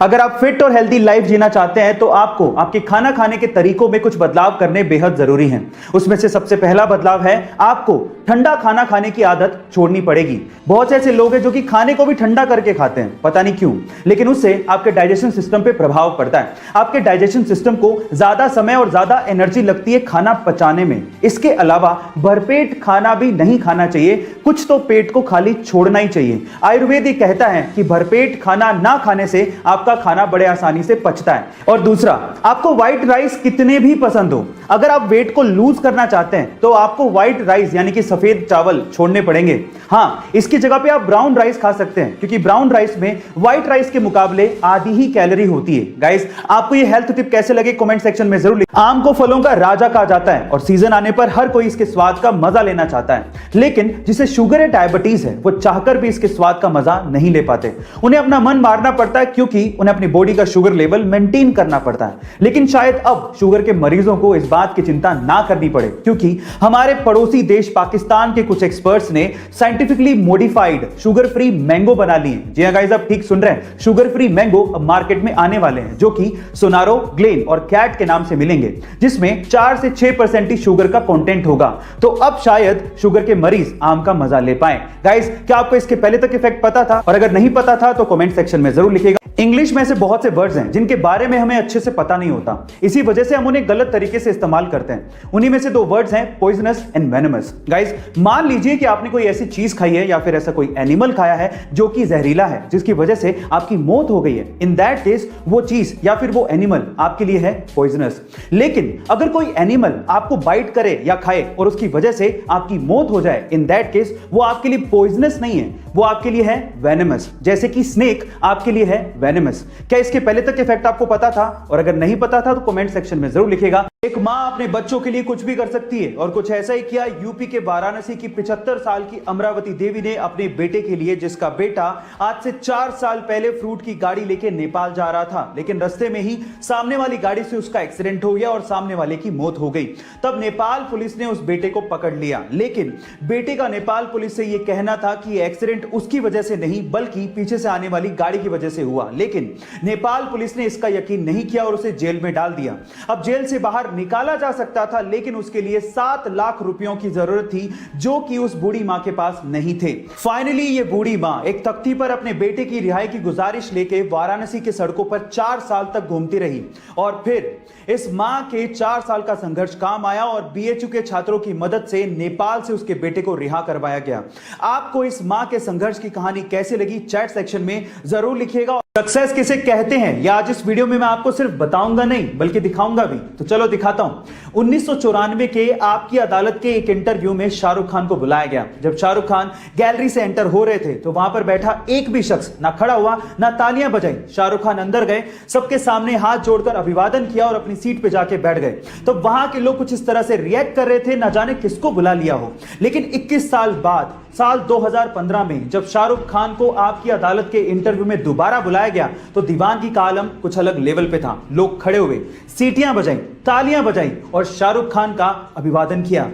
अगर आप फिट और हेल्दी लाइफ जीना चाहते हैं तो आपको आपके खाना खाने के तरीकों में कुछ बदलाव करने बेहद जरूरी हैं। उसमें से सबसे पहला बदलाव है आपको ठंडा खाना खाने की आदत छोड़नी पड़ेगी। बहुत से ऐसे लोग हैं जो कि खाने को भी ठंडा करके खाते हैं, पता नहीं क्यों, लेकिन उससे आपके डाइजेशन सिस्टम पे प्रभाव पड़ता है। आपके डाइजेशन सिस्टम को ज्यादा समय और ज्यादा एनर्जी लगती है खाना पचाने में। इसके अलावा भरपेट खाना भी नहीं खाना चाहिए, कुछ तो पेट को खाली छोड़ना ही चाहिए। आयुर्वेद ये कहता है कि भरपेट खाना ना खाने से आपका खाना बड़े आसानी से पचता है। और दूसरा, आपको व्हाइट राइस कितने भी पसंद हो, अगर आप वेट को लूज करना चाहते हैं तो आपको व्हाइट राइस यानी कि सफेद चावल छोड़ने पड़ेंगे। हाँ, इसकी जगह पे आप ब्राउन राइस खा सकते हैं, क्योंकि ब्राउन राइस में व्हाइट राइस के मुकाबले आधी ही कैलोरी होती है। गाइस, आपको ये हेल्थ टिप कैसे लगे कमेंट सेक्शन में जरूर लिखें। आम को फलों का राजा कहा जाता है और सीजन आने पर हर कोई इसके स्वाद का मजा लेना चाहता है, लेकिन जिसे शुगर या डायबिटीज है वो चाहकर भी इसके स्वाद का मजा नहीं ले पाते। उन्हें अपना मन मारना पड़ता है क्योंकि उन्हें अपनी बॉडी का शुगर लेवल मेंटेन करना पड़ता है। लेकिन शायद अब शुगर के मरीजों को इस बात की चिंता ना करनी पड़े, क्योंकि हमारे पड़ोसी देश पाकिस्तान के कुछ एक्सपर्ट्स ने scientifically modified sugar free mango बना लिए। जी हां गाइस, आप ठीक सुन रहे हैं, शुगर फ्री मैंगो अब मार्केट में आने वाले हैं, जो कि सोनारो, ग्लेन और कैट के नाम से मिलेंगे, जिसमें 4 से 6% ही शुगर का कंटेंट होगा। तो अब शायद शुगर के मरीज आम का मजा ले पाए। गाइस, क्या आपको इसके पहले तक इफेक्ट पता था? और अगर नहीं पता था तो कमेंट सेक्शन में जरूर लिखिएगा। इंग्लिश में ऐसे बहुत से वर्ड्स हैं जिनके बारे में हमें अच्छे से पता नहीं होता, इसी वजह से हम उन्हें गलत तरीके से इस्तेमाल करते हैं। उन्हीं में से 2 वर्ड्स हैं पॉइजनस एंड वेनमस। गाइस, मान लीजिए कि आपने कोई ऐसी चीज खाई है या फिर ऐसा कोई एनिमल खाया है जो कि जहरीला है, जिसकी वजह से आपकी मौत हो गई है। इन दैट केस वो चीज या फिर वो एनिमल आपके लिए है पॉइजनस। लेकिन अगर कोई एनिमल आपको बाइट करे या खाए और उसकी वजह से आपकी मौत हो जाए, इन दैट केस वो आपके लिए पॉइजनस नहीं है, वो आपके लिए है वेनमस। जैसे कि स्नेक आपके लिए है वेनमस। क्या इसके पहले तक इफेक्ट आपको पता था? और अगर नहीं पता था तो कमेंट सेक्शन में जरूर लिखिएगा। एक मां अपने बच्चों के लिए कुछ भी कर सकती है और कुछ ऐसा ही किया यूपी के वाराणसी की 75 साल की अमरावती देवी ने अपने बेटे के लिए, जिसका बेटा आज से 4 साल पहले फ्रूट की गाड़ी लेके नेपाल जा रहा था, लेकिन रास्ते में ही सामने वाली गाड़ी से उसका एक्सीडेंट हो गया और सामने वाले की मौत हो गई। तब नेपाल पुलिस ने उस बेटे को पकड़ लिया, लेकिन बेटे का नेपाल पुलिस से यह कहना था कि एक्सीडेंट उसकी वजह से नहीं बल्कि पीछे से आने वाली गाड़ी की वजह से हुआ। लेकिन नेपाल पुलिस ने इसका यकीन नहीं किया और उसे जेल में डाल दिया। अब जेल से बाहर निकाला जा सकता था, लेकिन उसके लिए 7 लाख रुपयों की जरूरत थी, जो कि उस बूढ़ी मां के पास नहीं थे। फाइनली ये बूढ़ी मां एक तख्ती पर अपने बेटे की रिहाई की गुजारिश लेके वाराणसी के सड़कों पर 4 साल तक घूमती रही और फिर इस मां के 4 साल का संघर्ष काम आया और बीएचयू के छात्रों की मदद से नेपाल से उसके बेटे को रिहा करवाया गया। आपको इस मां के संघर्ष की कहानी कैसे लगी चैट सेक्शन में जरूर लिखिएगा। सक्सेस किसे कहते हैं या आज इस वीडियो में मैं आपको सिर्फ बताऊंगा नहीं बल्कि दिखाऊंगा भी, तो चलो दिखाता हूं। 1994 के आपकी अदालत के एक इंटरव्यू में शाहरुख खान को बुलाया गया। जब शाहरुख खान गैलरी से एंटर हो रहे थे तो वहां पर बैठा एक भी शख्स ना खड़ा हुआ ना तालियां बजाई। शाहरुख खान अंदर गए, सबके सामने हाथ जोड़कर अभिवादन किया और अपनी सीट पे जाके बैठ गए। तो वहां के लोग कुछ इस तरह से रिएक्ट कर रहे थे, ना जाने किसको बुला लिया हो। लेकिन 21 साल बाद साल 2015 में जब शाहरुख खान को आपकी अदालत के इंटरव्यू में दोबारा बुलाया गया तो दीवानगी का आलम कुछ अलग लेवल पे था। लोग खड़े हुए, सीटियां बजाई, तालियां बजाई और शाहरुख खान का अभिवादन किया।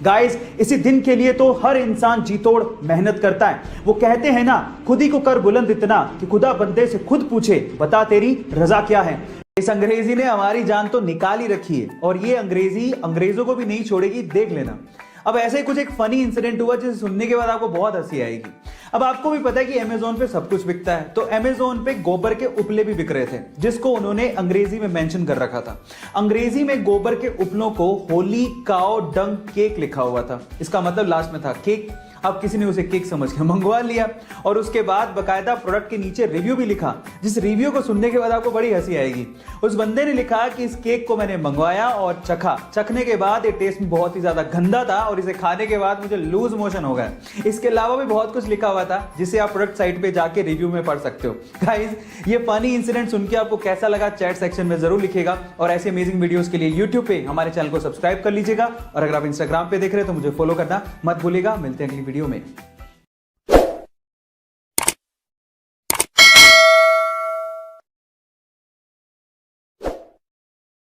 गाइस, इसी दिन के लिए तो हर इंसान जी तोड़ मेहनत करता है। वो कहते हैं ना, खुद ही को कर बुलंद इतना कि खुदा बंदे से खुद पूछे बता तेरी रजा क्या है। इस अंग्रेजी ने हमारी जान तो निकाल ही रखी है और ये अंग्रेजी अंग्रेजों को भी नहीं छोड़ेगी, देख लेना। अब ऐसे ही कुछ एक फनी इंसिडेंट हुआ जिसे सुनने के बाद आपको बहुत हंसी आएगी। अब आपको भी पता है कि अमेज़न पे सब कुछ बिकता है, तो अमेज़न पे गोबर के उपले भी बिक रहे थे, जिसको उन्होंने अंग्रेजी में मेंशन कर रखा था। अंग्रेजी में गोबर के उपलों को होली काउ डंग केक लिखा हुआ था। इसका मतलब लास्ट में था केक। अब किसी ने उसे केक समझ के मंगवा लिया और उसके बाद बकायदा प्रोडक्ट के नीचे रिव्यू भी लिखा, जिस रिव्यू को सुनने के बाद आपको बड़ी हंसी आएगी। उस बंदे ने लिखा कि इस केक को मैंने मंगवाया और चखा, चखने के बाद ये टेस्ट में बहुत ही ज्यादा गंदा था और इसे खाने के बाद मुझे लूज मोशन हो गया। इसके अलावा भी बहुत कुछ लिखा हुआ था जिसे आप प्रोडक्ट साइट पे जाके रिव्यू में पढ़ सकते हो। गाइस, ये फनी इंसिडेंट सुन के आपको कैसा लगा चैट सेक्शन में जरूर लिखिएगा और ऐसे अमेजिंग वीडियोस के लिए यूट्यूब पे हमारे चैनल को सब्सक्राइब कर लीजिएगा और अगर आप इंस्टाग्राम पे देख रहे हैं तो मुझे फॉलो करना मत भूलिएगा। मिलते हैं अगली वीडियो में।